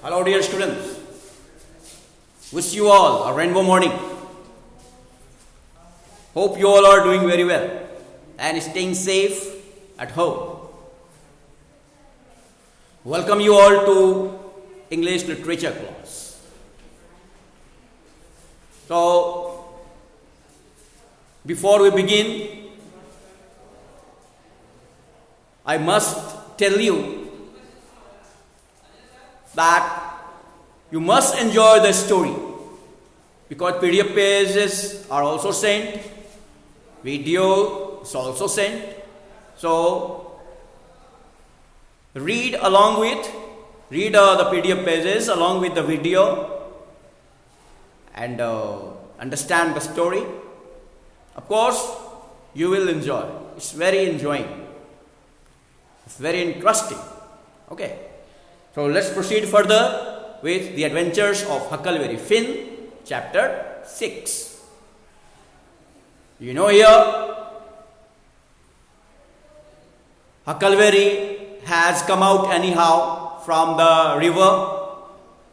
Hello, dear students. Wish you all a rainbow morning. Hope you all are doing very well and staying safe at home. Welcome you all to English literature class. So, before we begin, I must tell you that you must enjoy the story because PDF pages are also sent, video is also sent. So read the PDF pages along with the video and understand the story. Of course, you will enjoy. It's very enjoying. It's very interesting. Okay. So let's proceed further with the adventures of Huckleberry Finn, chapter 6. You know here, Huckleberry has come out anyhow from the river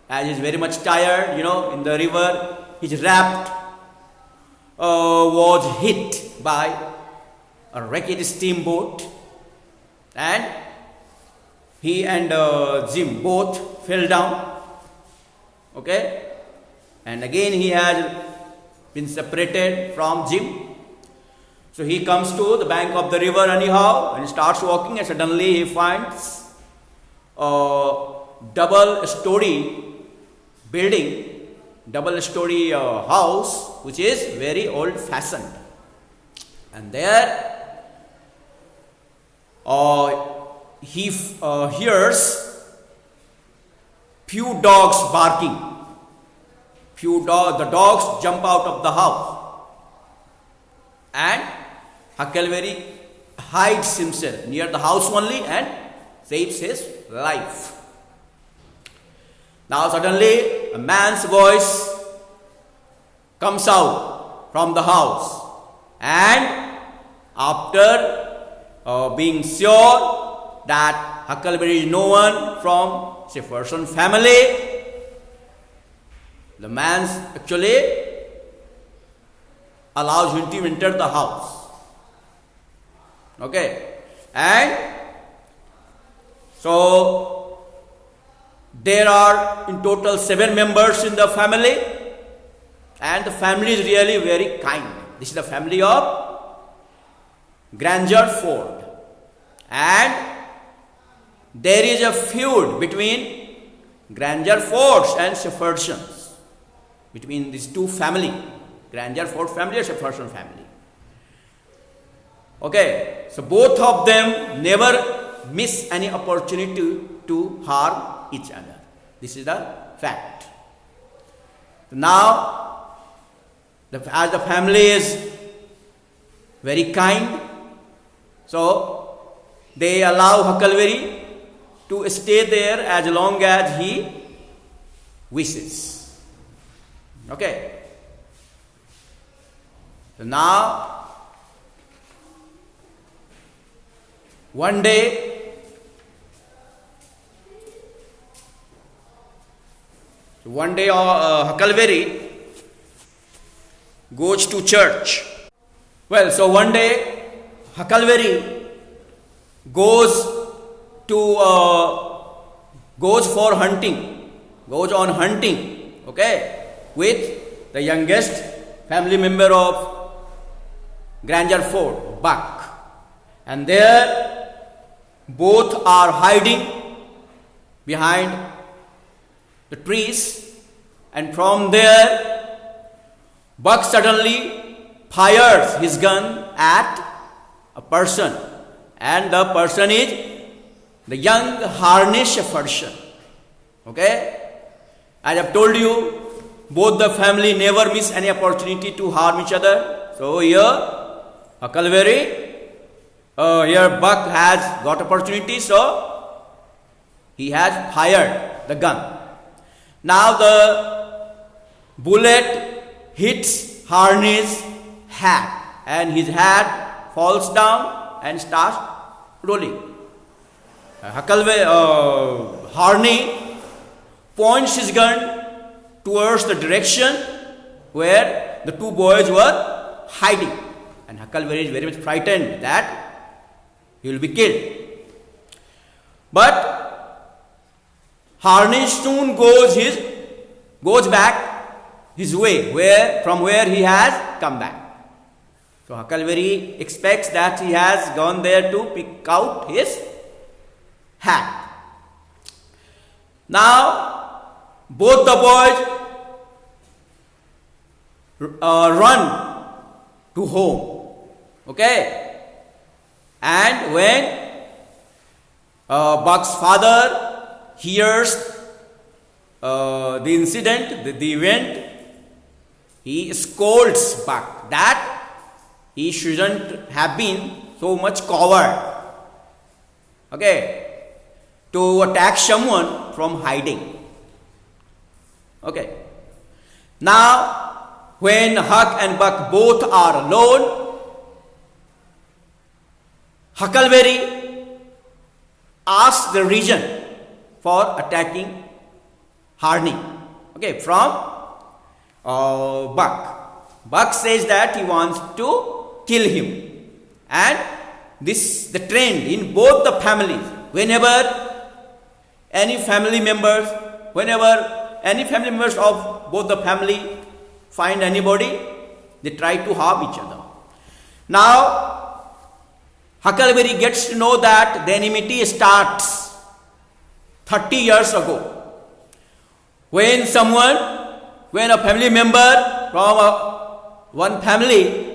as he's very much tired, in the river. His raft was hit by a wrecked steamboat and he and Jim both fell down. Okay? And again he has been separated from Jim. So he comes to the bank of the river anyhow and starts walking, and suddenly he finds a double-story building, double-story house which is very old-fashioned. And there he hears few dogs barking. The dogs jump out of the house, and Huckleberry hides himself near the house only and saves his life. Now suddenly a man's voice comes out from the house, and after being sure that Huckleberry is no one from Jefferson family, the man actually allows him to enter the house. Okay, and so there are in total 7 members in the family, and the family is really very kind. This is the family of Granger Ford, and there is a feud between Granger Fords and Jeffersons, between these two families, Granger Ford family and Jefferson family. Okay, so both of them never miss any opportunity to harm each other. This is the fact. Now, as the family is very kind, so they allow Huckleberry to stay there as long as he wishes. Okay. So now, one day, Huckleberry goes to church. Well, so one day Huckleberry goes on hunting, okay, with the youngest family member of Granger Ford, Buck. And there both are hiding behind the trees, and from there Buck suddenly fires his gun at a person, and the person is the young Harnish Jefferson. Okay? As I've told you, both the family never miss any opportunity to harm each other. So here Buck has got opportunity, so he has fired the gun. Now the bullet hits Harney's hat, and his hat falls down and starts rolling. Harney points his gun towards the direction where the two boys were hiding. And Huckleberry is very much frightened that he will be killed. But Harnish soon goes back his way, from where he has come back. So Huckleberry expects that he has gone there to pick out his hat. Now both the boys run to home. Okay? And when Buck's father hears the incident, the event, he scolds Buck that he shouldn't have been so much coward, okay, to attack someone from hiding. Okay. Now, when Huck and Buck both are alone, Huckleberry asks the reason for attacking Harney, okay, from Buck. Buck says that he wants to kill him, and the trend in both the families, whenever any family members of both the family find anybody, they try to harm each other. Now Huckleberry gets to know that the enmity starts 30 years ago, when a family member from one family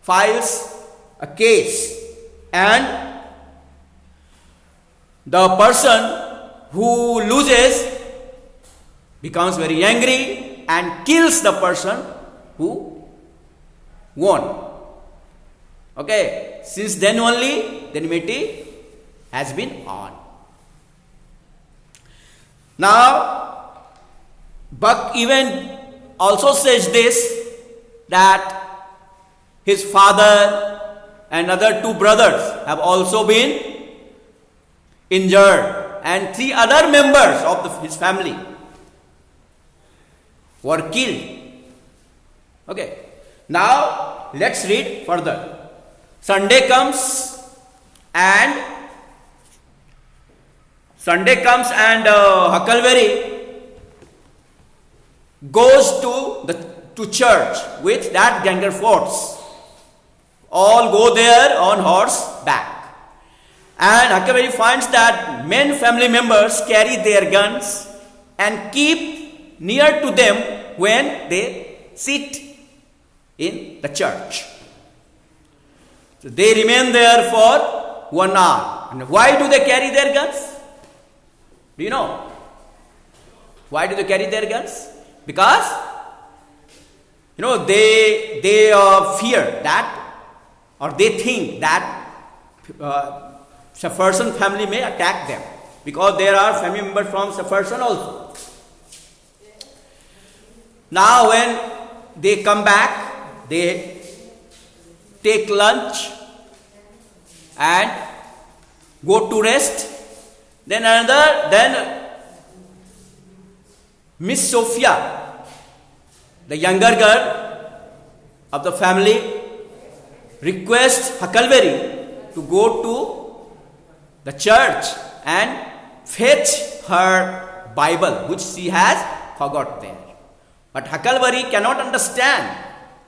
files a case, and the person who loses becomes very angry and kills the person who won. Okay, since then only the enmity has been on. Now Buck even also says this, that his father and other two brothers have also been injured, and 3 other members of his family were killed. Okay, now let's read further. Sunday comes and Huckleberry goes to church with that gang of force. All go there on horseback, and Huckleberry finds that many family members carry their guns and keep near to them when they sit in the church. So they remain there for 1 hour. And why do they carry their guns? Do you know why do they carry their guns? Because they fear that, or they think that Jefferson family may attack them, because there are family members from Jefferson also. Now when they come back, they take lunch and go to rest. Then Miss Sophia, the younger girl of the family, requests Huckleberry to go to the church and fetch her Bible, which she has forgot there. But Huckleberry cannot understand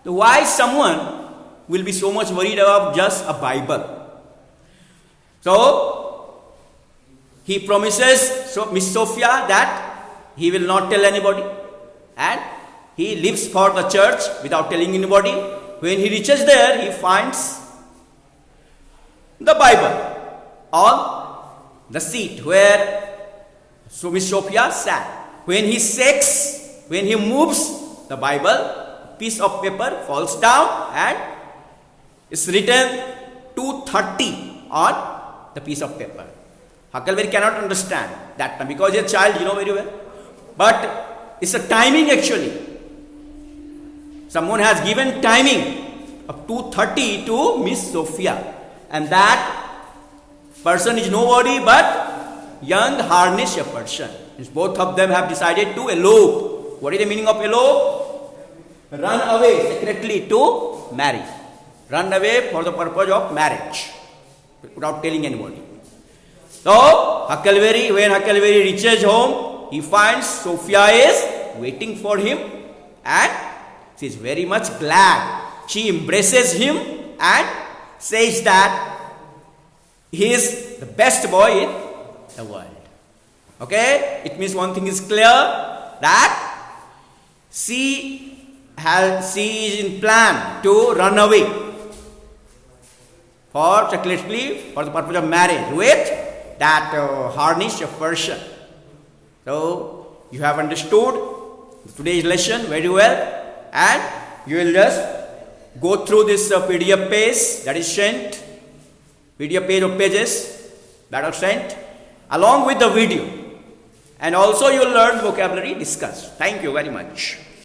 why someone will be so much worried about just a Bible. So he promises Miss Sophia that he will not tell anybody, and he leaves for the church without telling anybody. When he reaches there, he finds the Bible on the seat where Miss Sophia sat. When he moves the Bible, a piece of paper falls down and it's written 2:30 on the piece of paper. Huckleberry cannot understand that time, because he's a child, very well. But it's a timing actually. Someone has given timing of 2:30 to Miss Sophia, and that person is nobody but young harness a person. Means both of them have decided to elope. What is the meaning of elope? Run away secretly to marry. Run away for the purpose of marriage without telling anybody. So, when Huckleberry reaches home, he finds Sophia is waiting for him and she is very much glad. She embraces him and says that he is the best boy in the world. Okay? It means one thing is clear, that she is in plan to run away for secretly for the purpose of marriage with that harnish of person. So you have understood today's lesson very well, and you will just go through this PDF page that is sent, PDF page of pages that are sent along with the video, and also you will learn vocabulary discussed. Thank you very much.